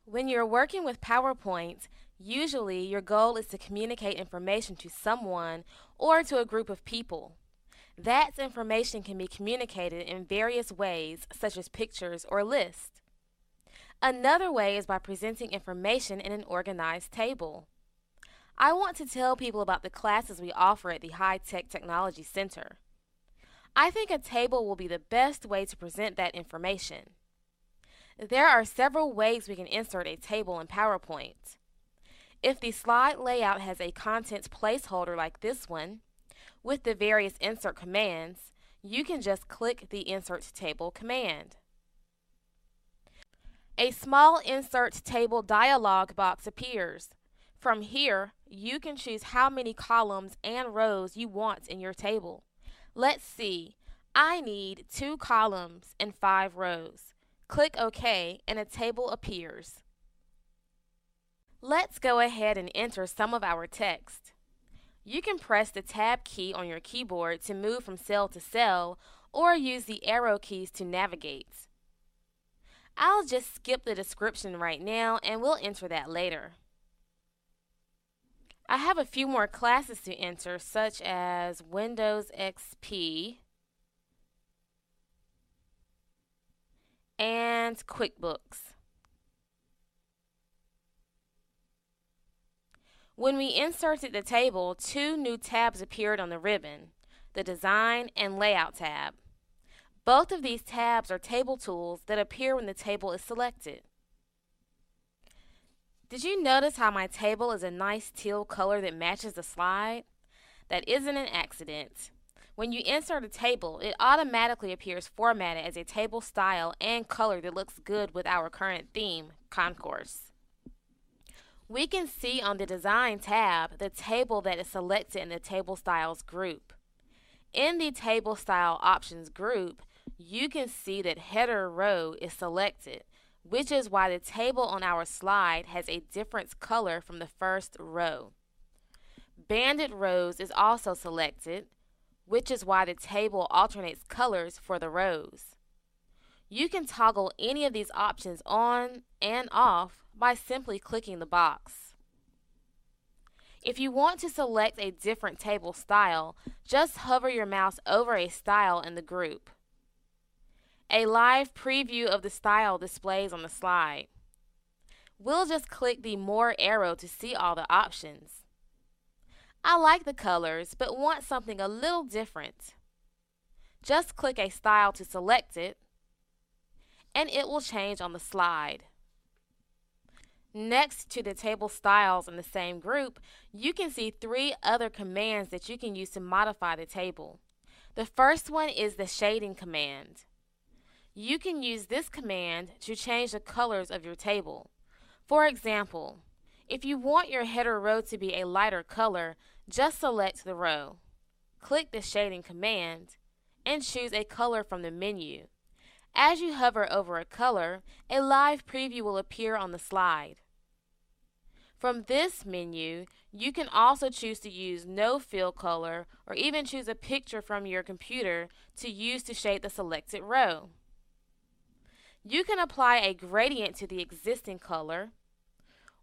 When you're working with PowerPoint, usually your goal is to communicate information to someone or to a group of people. That information can be communicated in various ways, such as pictures or lists. Another way is by presenting information in an organized table. I want to tell people about the classes we offer at the High Tech Technology Center. I think a table will be the best way to present that information. There are several ways we can insert a table in PowerPoint. If the slide layout has a contents placeholder like this one, with the various insert commands, you can just click the Insert Table command. A small Insert Table dialog box appears. From here, you can choose how many columns and rows you want in your table. Let's see. I need 2 columns and 5 rows. Click OK and a table appears. Let's go ahead and enter some of our text. You can press the Tab key on your keyboard to move from cell to cell or use the arrow keys to navigate. I'll just skip the description right now and we'll enter that later. I have a few more classes to enter, such as Windows XP and QuickBooks. When we inserted the table, 2 new tabs appeared on the ribbon, the Design and Layout tab. Both of these tabs are table tools that appear when the table is selected. Did you notice how my table is a nice teal color that matches the slide? That isn't an accident. When you insert a table, it automatically appears formatted as a table style and color that looks good with our current theme, Concourse. We can see on the Design tab the table that is selected in the Table Styles group. In the Table Style Options group, you can see that Header Row is selected, which is why the table on our slide has a different color from the first row. Banded Rows is also selected, which is why the table alternates colors for the rows. You can toggle any of these options on and off by simply clicking the box. If you want to select a different table style, just hover your mouse over a style in the group. A live preview of the style displays on the slide. We'll just click the More arrow to see all the options. I like the colors, but want something a little different. Just click a style to select it, and it will change on the slide. Next to the table styles in the same group, you can see 3 other commands that you can use to modify the table. The first one is the shading command. You can use this command to change the colors of your table. For example, if you want your header row to be a lighter color, just select the row. Click the shading command and choose a color from the menu. As you hover over a color, a live preview will appear on the slide. From this menu, you can also choose to use no fill color or even choose a picture from your computer to use to shade the selected row. You can apply a gradient to the existing color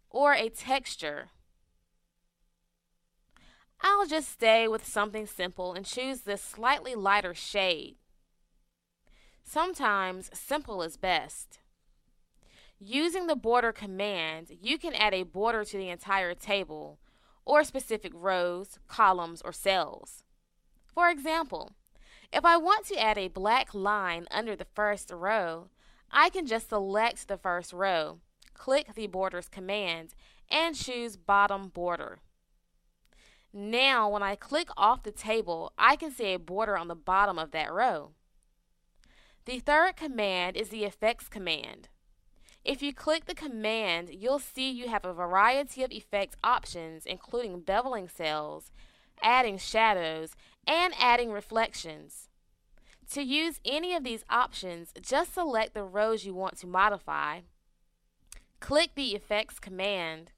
or a texture. I'll just stay with something simple and choose this slightly lighter shade. Sometimes simple is best. Using the border command, you can add a border to the entire table or specific rows, columns, or cells. For example, if I want to add a black line under the first row, I can just select the first row, click the Borders command, and choose Bottom Border. Now, when I click off the table, I can see a border on the bottom of that row. The third command is the Effects command. If you click the command, you'll see you have a variety of effects options, including beveling cells, adding shadows, and adding reflections. To use any of these options, just select the rows you want to modify, click the Effects command,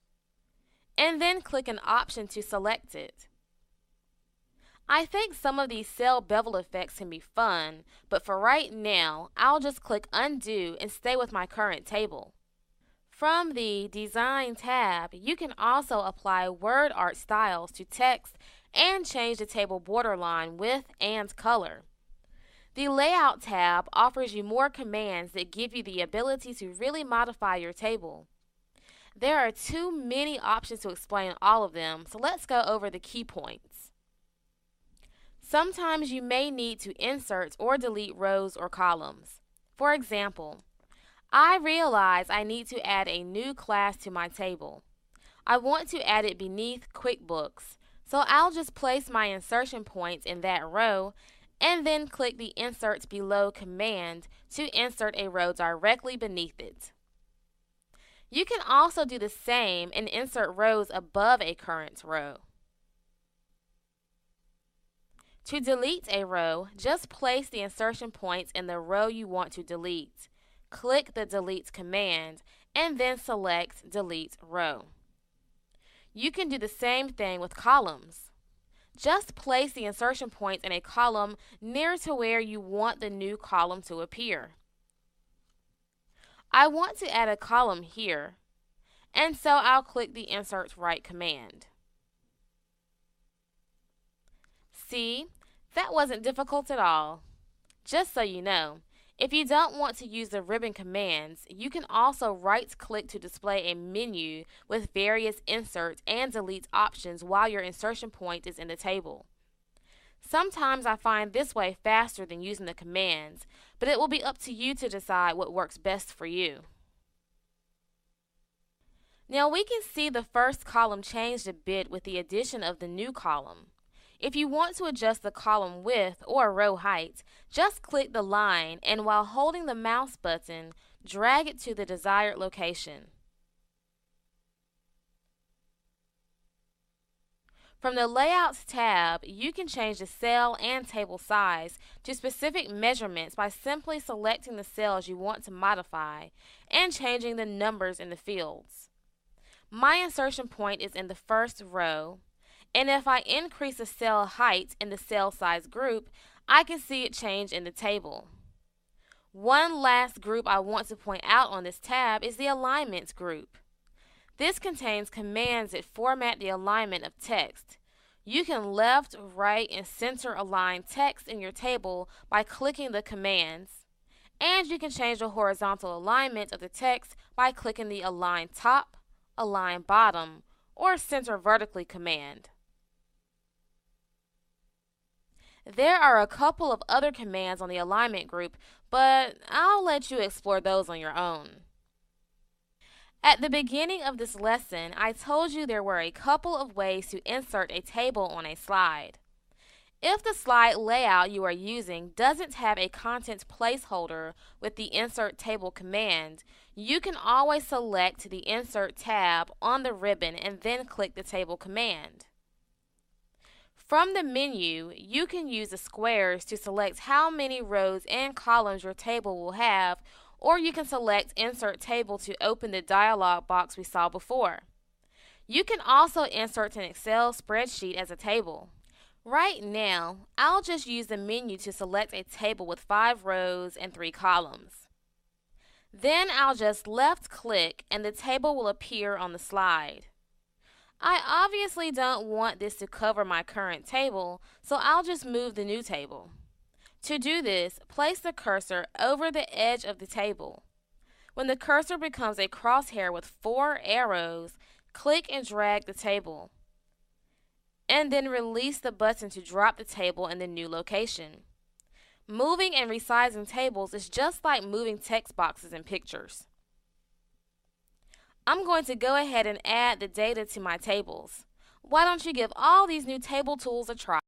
and then click an option to select it. I think some of these cell bevel effects can be fun, but for right now, I'll just click Undo and stay with my current table. From the Design tab, you can also apply word art styles to text and change the table borderline, width, and color. The Layout tab offers you more commands that give you the ability to really modify your table. There are too many options to explain all of them, so let's go over the key points. Sometimes you may need to insert or delete rows or columns. For example, I realize I need to add a new class to my table. I want to add it beneath QuickBooks, so I'll just place my insertion points in that row and then click the Insert Below command to insert a row directly beneath it. You can also do the same and insert rows above a current row. To delete a row, just place the insertion points in the row you want to delete. Click the Delete command and then select Delete Row. You can do the same thing with columns. Just place the insertion points in a column near to where you want the new column to appear. I want to add a column here, and so I'll click the Insert Right command. See, that wasn't difficult at all. Just so you know, if you don't want to use the ribbon commands, you can also right-click to display a menu with various insert and delete options while your insertion point is in the table. Sometimes I find this way faster than using the commands, but it will be up to you to decide what works best for you. Now we can see the first column changed a bit with the addition of the new column. If you want to adjust the column width or row height, just click the line and while holding the mouse button, drag it to the desired location. From the Layouts tab, you can change the cell and table size to specific measurements by simply selecting the cells you want to modify and changing the numbers in the fields. My insertion point is in the first row, and if I increase the cell height in the cell size group, I can see it change in the table. One last group I want to point out on this tab is the Alignments group. This contains commands that format the alignment of text. You can left, right, and center align text in your table by clicking the commands, and you can change the horizontal alignment of the text by clicking the Align Top, Align Bottom, or Center Vertically command. There are a couple of other commands on the alignment group, but I'll let you explore those on your own. At the beginning of this lesson, I told you there were a couple of ways to insert a table on a slide. If the slide layout you are using doesn't have a contents placeholder with the Insert Table command, you can always select the Insert tab on the ribbon and then click the Table command. From the menu, you can use the squares to select how many rows and columns your table will have, or you can select Insert Table to open the dialog box we saw before. You can also insert an Excel spreadsheet as a table. Right now, I'll just use the menu to select a table with 5 rows and 3 columns. Then I'll just left-click and the table will appear on the slide. I obviously don't want this to cover my current table, so I'll just move the new table. To do this, place the cursor over the edge of the table. When the cursor becomes a crosshair with 4 arrows, click and drag the table, and then release the button to drop the table in the new location. Moving and resizing tables is just like moving text boxes in pictures. I'm going to go ahead and add the data to my tables. Why don't you give all these new table tools a try?